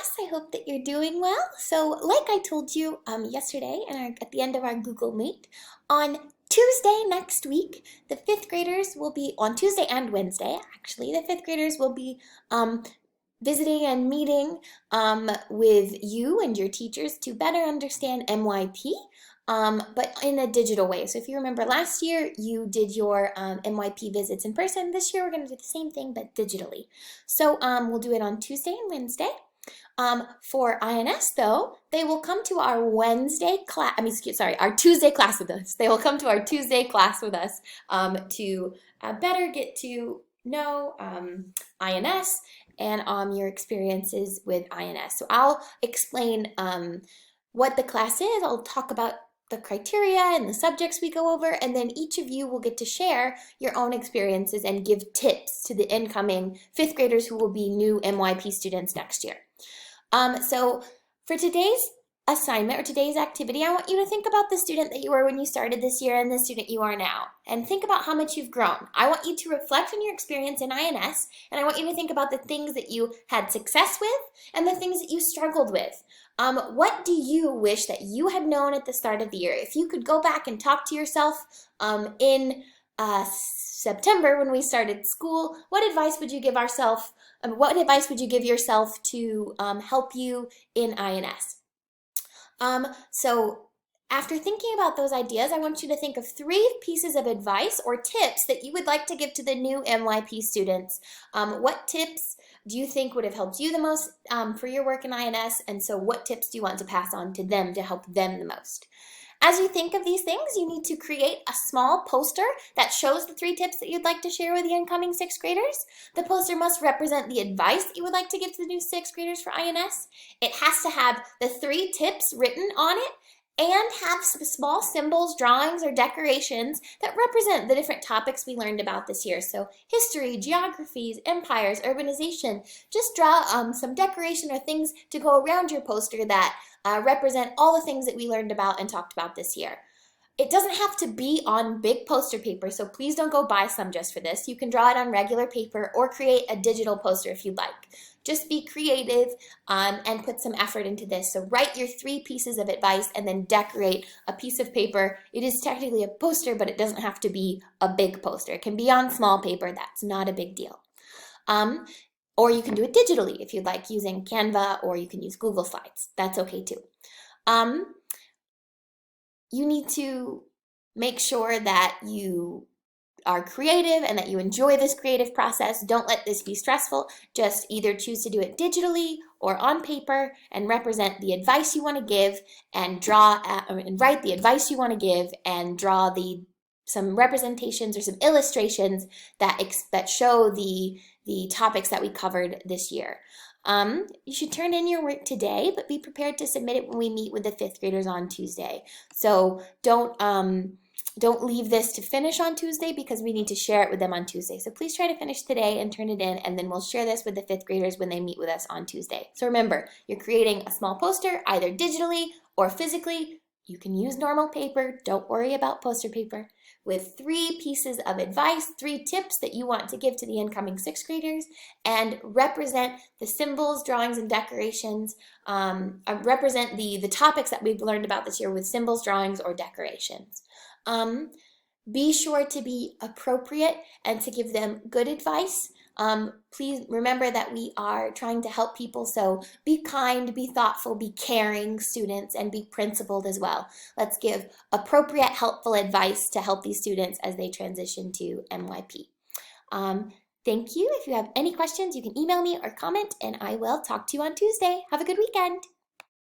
class. I hope that you're doing well. So, like I told you yesterday at the end of our Google Meet, on Tuesday next week, the fifth graders will be, on Tuesday and Wednesday, actually, the fifth graders will be um, visiting and meeting with you and your teachers to better understand MYP, but in a digital way. So if you remember last year, you did your MYP visits in person. This year, we're going to do the same thing, but digitally. So we'll do it on Tuesday and Wednesday. For INS though, they will come to our Wednesday class, our Tuesday class with us. They will come to our Tuesday class with us to better get to know INS and your experiences with INS. So I'll explain what the class is. I'll talk about the criteria and the subjects we go over, and then each of you will get to share your own experiences and give tips to the incoming fifth graders who will be new MYP students next year. So for today's assignment or today's activity, I want you to think about the student that you were when you started this year and the student you are now, and think about how much you've grown. I want you to reflect on your experience in INS, and I want you to think about the things that you had success with and the things that you struggled with. What do you wish that you had known at the start of the year? If you could go back and talk to yourself in September when we started school, what advice would you give ourselves? What advice would you give yourself to help you in INS? So after thinking about those ideas, I want you to think of 3 pieces of advice or tips that you would like to give to the new MYP students. What tips do you think would have helped you the most for your work in INS? And so what tips do you want to pass on to them to help them the most? As you think of these things, you need to create a small poster that shows the 3 tips that you'd like to share with the incoming 6th graders. The poster must represent the advice that you would like to give to the new 6th graders for INS. It has to have the 3 tips written on it and have some small symbols, drawings, or decorations that represent the different topics we learned about this year. So history, geographies, empires, urbanization. Just draw some decoration or things to go around your poster that represent all the things that we learned about and talked about this year. It doesn't have to be on big poster paper, so please don't go buy some just for this. You can draw it on regular paper or create a digital poster if you'd like. Just be creative and put some effort into this. So write your 3 pieces of advice and then decorate a piece of paper. It is technically a poster, but it doesn't have to be a big poster. It can be on small paper. That's not a big deal. Or you can do it digitally if you'd like, using Canva, or you can use Google Slides. That's okay too. You need to make sure that you are creative and that you enjoy this creative process. Don't let this be stressful. Just either choose to do it digitally or on paper and represent the advice you want to give and write the advice you want to give and draw some representations or some illustrations that show the topics that we covered this year. You should turn in your work today, but be prepared to submit it when we meet with the 5th graders on Tuesday. So don't leave this to finish on Tuesday because we need to share it with them on Tuesday. So please try to finish today and turn it in, and then we'll share this with the 5th graders when they meet with us on Tuesday. So remember, you're creating a small poster either digitally or physically. You can use normal paper. Don't worry about poster paper. With 3 pieces of advice, 3 tips that you want to give to the incoming 6th graders, and represent the symbols, drawings, and decorations, represent the topics that we've learned about this year with symbols, drawings, or decorations. Be sure to be appropriate and to give them good advice. Please remember that we are trying to help people, so be kind, be thoughtful, be caring students, and be principled as well. Let's give appropriate, helpful advice to help these students as they transition to MYP. Thank you. If you have any questions, you can email me or comment, and I will talk to you on Tuesday. Have a good weekend.